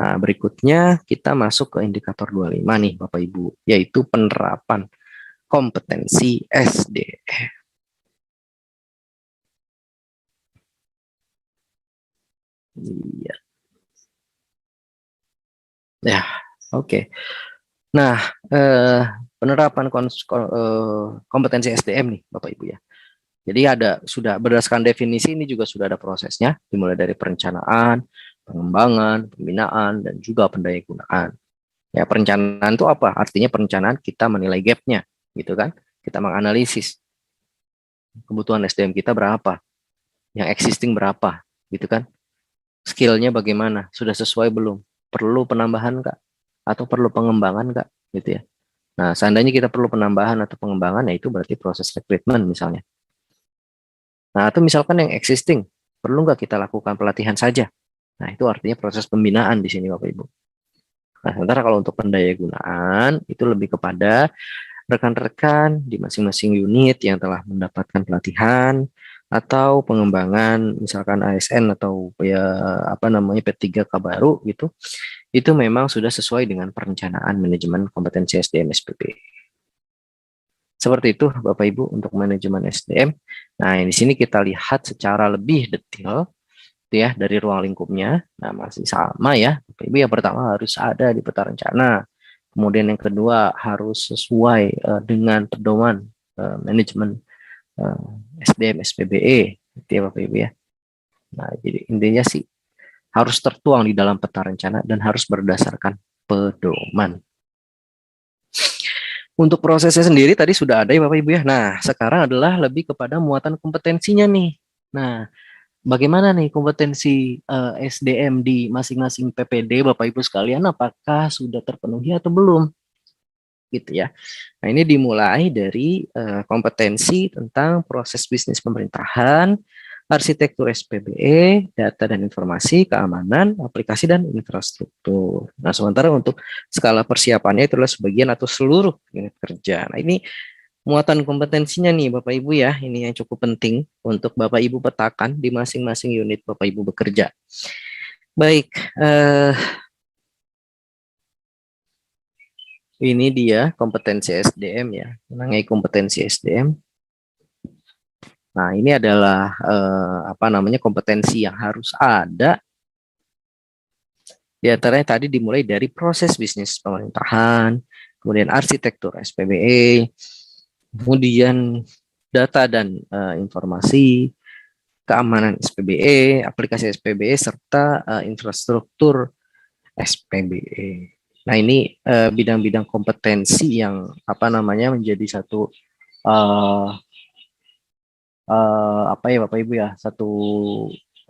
Nah, berikutnya kita masuk ke indikator 25 nih Bapak Ibu, yaitu penerapan kompetensi SDM. Iya. Ya, oke. Nah, penerapan kompetensi SDM nih Bapak Ibu ya. Jadi sudah berdasarkan definisi ini juga sudah ada prosesnya, dimulai dari perencanaan, pengembangan, pembinaan, dan juga pendayagunaan. Ya, perencanaan itu apa? Artinya perencanaan kita menilai gap-nya, gitu kan? Kita menganalisis kebutuhan SDM kita berapa, yang existing berapa, gitu kan? Skill-nya bagaimana? Sudah sesuai belum? Perlu penambahan nggak? Atau perlu pengembangan nggak? Gitu ya. Nah, seandainya kita perlu penambahan atau pengembangan, ya itu berarti proses rekrutmen misalnya. Nah, atau misalkan yang existing, perlu nggak kita lakukan pelatihan saja? Nah, itu artinya proses pembinaan di sini Bapak Ibu. Nah, sementara kalau untuk pendayagunaan, itu lebih kepada rekan-rekan di masing-masing unit yang telah mendapatkan pelatihan atau pengembangan misalkan ASN atau ya apa namanya P3K baru gitu, itu memang sudah sesuai dengan perencanaan manajemen kompetensi SDM SPP. Seperti itu Bapak Ibu untuk manajemen SDM. Nah, di sini kita lihat secara lebih detail ya dari ruang lingkupnya. Nah, masih sama ya. Bapak Ibu, yang pertama harus ada di peta rencana. Kemudian yang kedua harus sesuai dengan pedoman manajemen SDM SPBE, gitu ya Bapak Ibu ya. Nah, jadi intinya sih harus tertuang di dalam peta rencana dan harus berdasarkan pedoman. Untuk prosesnya sendiri tadi sudah ada ya Bapak Ibu ya. Nah, sekarang adalah lebih kepada muatan kompetensinya nih. Nah, bagaimana nih kompetensi SDM di masing-masing PPD Bapak Ibu sekalian, apakah sudah terpenuhi atau belum? Gitu ya. Nah, ini dimulai dari kompetensi tentang proses bisnis pemerintahan, arsitektur SPBE, data dan informasi, keamanan, aplikasi dan infrastruktur. Nah, sementara untuk skala persiapannya itulah sebagian atau seluruh unit kerja. Nah, ini muatan kompetensinya nih Bapak Ibu ya, ini yang cukup penting untuk Bapak Ibu petakan di masing-masing unit Bapak Ibu bekerja. Baik, ini dia kompetensi SDM ya, mengenai kompetensi SDM. Nah, ini adalah apa namanya kompetensi yang harus ada. Di antaranya tadi dimulai dari proses bisnis pemerintahan, kemudian arsitektur SPBE, kemudian data dan informasi, keamanan SPBE, aplikasi SPBE, serta infrastruktur SPBE. Nah, ini bidang-bidang kompetensi yang apa namanya menjadi satu uh, apa ya Bapak Ibu ya, satu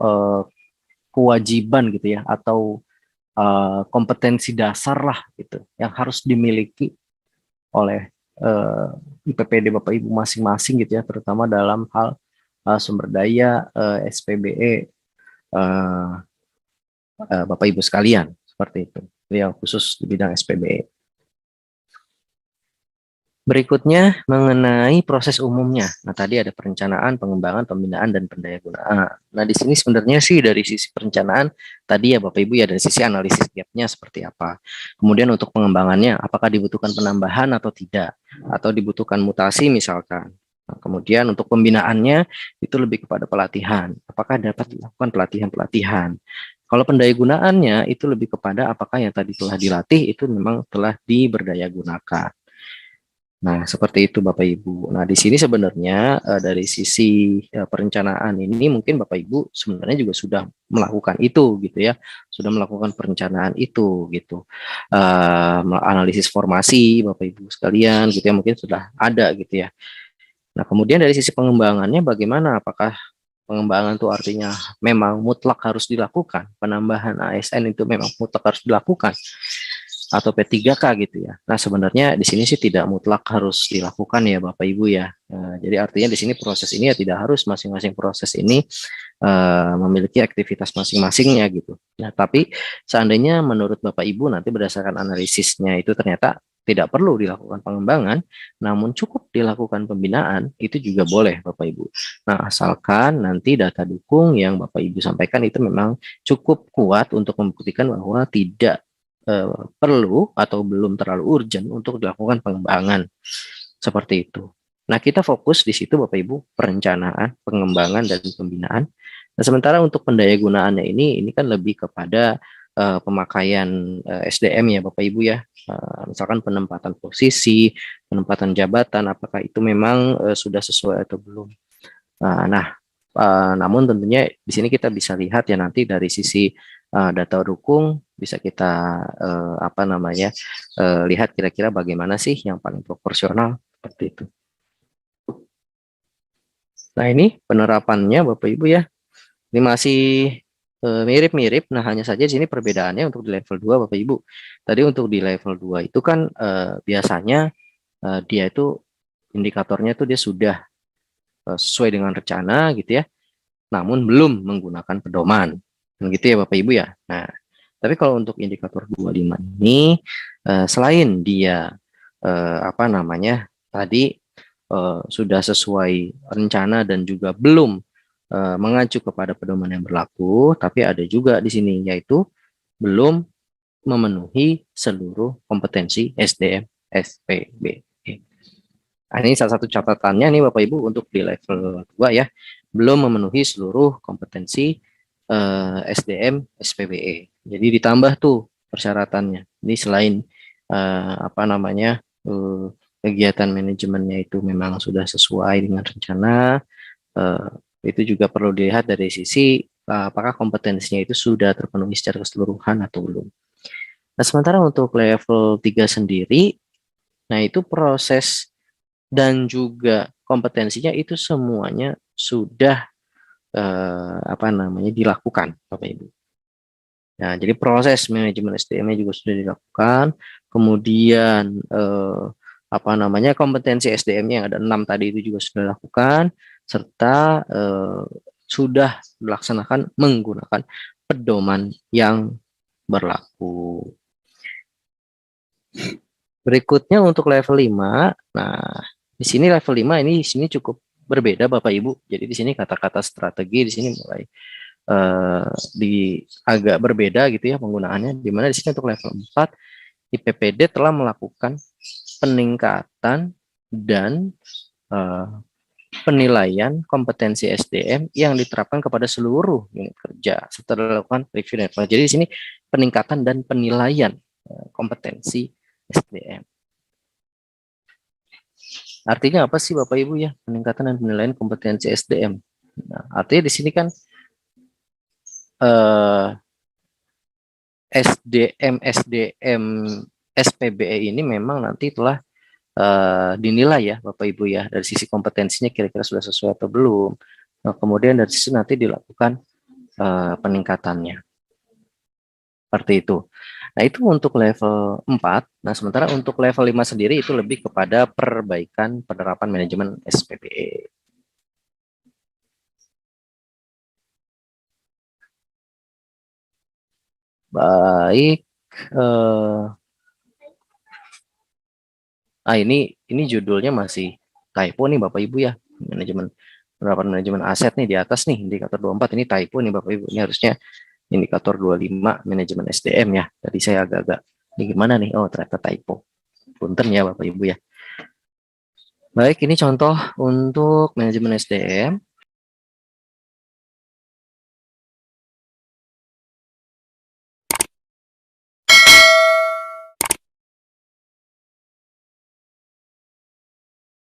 uh, kewajiban gitu ya, atau kompetensi dasar lah gitu yang harus dimiliki oleh IPPD Bapak Ibu masing-masing gitu ya, terutama dalam hal sumber daya SPBE Bapak Ibu sekalian, seperti itu yang khusus di bidang SPBE. Berikutnya mengenai proses umumnya. Nah, tadi ada perencanaan, pengembangan, pembinaan, dan pendayagunaan. Nah, di sini sebenarnya sih dari sisi perencanaan, tadi ya Bapak Ibu ya dari sisi analisis gap-nya seperti apa. Kemudian untuk pengembangannya, apakah dibutuhkan penambahan atau tidak, atau dibutuhkan mutasi misalkan. Nah, kemudian untuk pembinaannya itu lebih kepada pelatihan. Apakah dapat dilakukan pelatihan-pelatihan. Kalau pendayagunaannya itu lebih kepada apakah yang tadi telah dilatih itu memang telah diberdayagunakan. Nah, seperti itu Bapak Ibu. Nah, di sini sebenarnya dari sisi perencanaan ini mungkin Bapak Ibu sebenarnya juga sudah melakukan itu gitu ya. Sudah melakukan perencanaan itu gitu. Analisis formasi Bapak Ibu sekalian gitu ya, mungkin sudah ada gitu ya. Nah, kemudian dari sisi pengembangannya bagaimana? Apakah pengembangan itu artinya memang mutlak harus dilakukan? Penambahan ASN itu memang mutlak harus dilakukan? Atau P3K gitu ya. Nah, sebenarnya di sini sih tidak mutlak harus dilakukan ya Bapak Ibu ya. Jadi artinya di sini proses ini ya tidak harus masing-masing proses ini memiliki aktivitas masing-masingnya gitu. Nah, tapi seandainya menurut Bapak Ibu nanti berdasarkan analisisnya itu ternyata tidak perlu dilakukan pengembangan, namun cukup dilakukan pembinaan, itu juga boleh Bapak Ibu. Nah, asalkan nanti data dukung yang Bapak Ibu sampaikan itu memang cukup kuat untuk membuktikan bahwa tidak perlu atau belum terlalu urgent untuk dilakukan pengembangan. Seperti itu. Nah, kita fokus di situ Bapak Ibu, perencanaan, pengembangan, dan pembinaan. Nah, sementara untuk pendaya gunaannya ini kan lebih kepada pemakaian SDM ya Bapak Ibu ya. Misalkan penempatan posisi, penempatan jabatan, apakah itu memang sudah sesuai atau belum. Namun tentunya di sini kita bisa lihat ya nanti dari sisi data dukung bisa kita lihat kira-kira bagaimana sih yang paling proporsional seperti itu. Nah, ini penerapannya Bapak Ibu ya. Ini masih mirip-mirip, nah hanya saja di sini perbedaannya untuk di level 2 Bapak Ibu. Tadi untuk di level 2 itu kan biasanya dia itu indikatornya tuh dia sudah sesuai dengan rencana gitu ya, namun belum menggunakan pedoman. Gitu ya Bapak Ibu ya. Nah, tapi kalau untuk indikator 25 ini selain dia tadi sudah sesuai rencana dan juga belum mengacu kepada pedoman yang berlaku, tapi ada juga di sini yaitu belum memenuhi seluruh kompetensi SDM SPBE. Nah, ini salah satu catatannya nih Bapak Ibu untuk di level 2 ya, belum memenuhi seluruh kompetensi SDM SPBE. Jadi ditambah tuh persyaratannya. Ini selain kegiatan manajemennya itu memang sudah sesuai dengan rencana, itu juga perlu dilihat dari sisi apakah kompetensinya itu sudah terpenuhi secara keseluruhan atau belum. Nah, sementara untuk level 3 sendiri, nah itu proses dan juga kompetensinya itu semuanya sudah dilakukan Bapak Ibu. Nah, jadi proses manajemen SDM-nya juga sudah dilakukan, kemudian kompetensi SDM-nya yang ada 6 tadi itu juga sudah dilakukan, serta sudah dilaksanakan menggunakan pedoman yang berlaku. Berikutnya untuk level 5, nah di sini level 5 ini di sini cukup berbeda Bapak Ibu. Jadi di sini kata-kata strategi di sini mulai agak berbeda gitu ya penggunaannya, di mana di sini untuk level 4 IPPD telah melakukan peningkatan dan penilaian kompetensi SDM yang diterapkan kepada seluruh unit kerja setelah dilakukan review dan evaluasi. Jadi di sini peningkatan dan penilaian kompetensi SDM. Artinya apa sih Bapak Ibu ya peningkatan dan penilaian kompetensi SDM? Nah, artinya di sini kan SDM SPBE ini memang nanti telah dinilai ya Bapak Ibu ya dari sisi kompetensinya kira-kira sudah sesuai atau belum. Nah, kemudian dari sisi nanti dilakukan peningkatannya. Seperti itu. Nah, itu untuk level 4. Nah, sementara untuk level 5 sendiri itu lebih kepada perbaikan penerapan manajemen SPBE. Baik. Ini judulnya masih typo nih Bapak Ibu ya. Penerapan manajemen aset nih di atas nih indikator 24 ini typo nih Bapak Ibu. Ini harusnya indikator 25 manajemen SDM ya. Tadi saya agak-agak ini gimana nih? Oh, ternyata typo. Punten ya Bapak Ibu ya. Baik, ini contoh untuk manajemen SDM.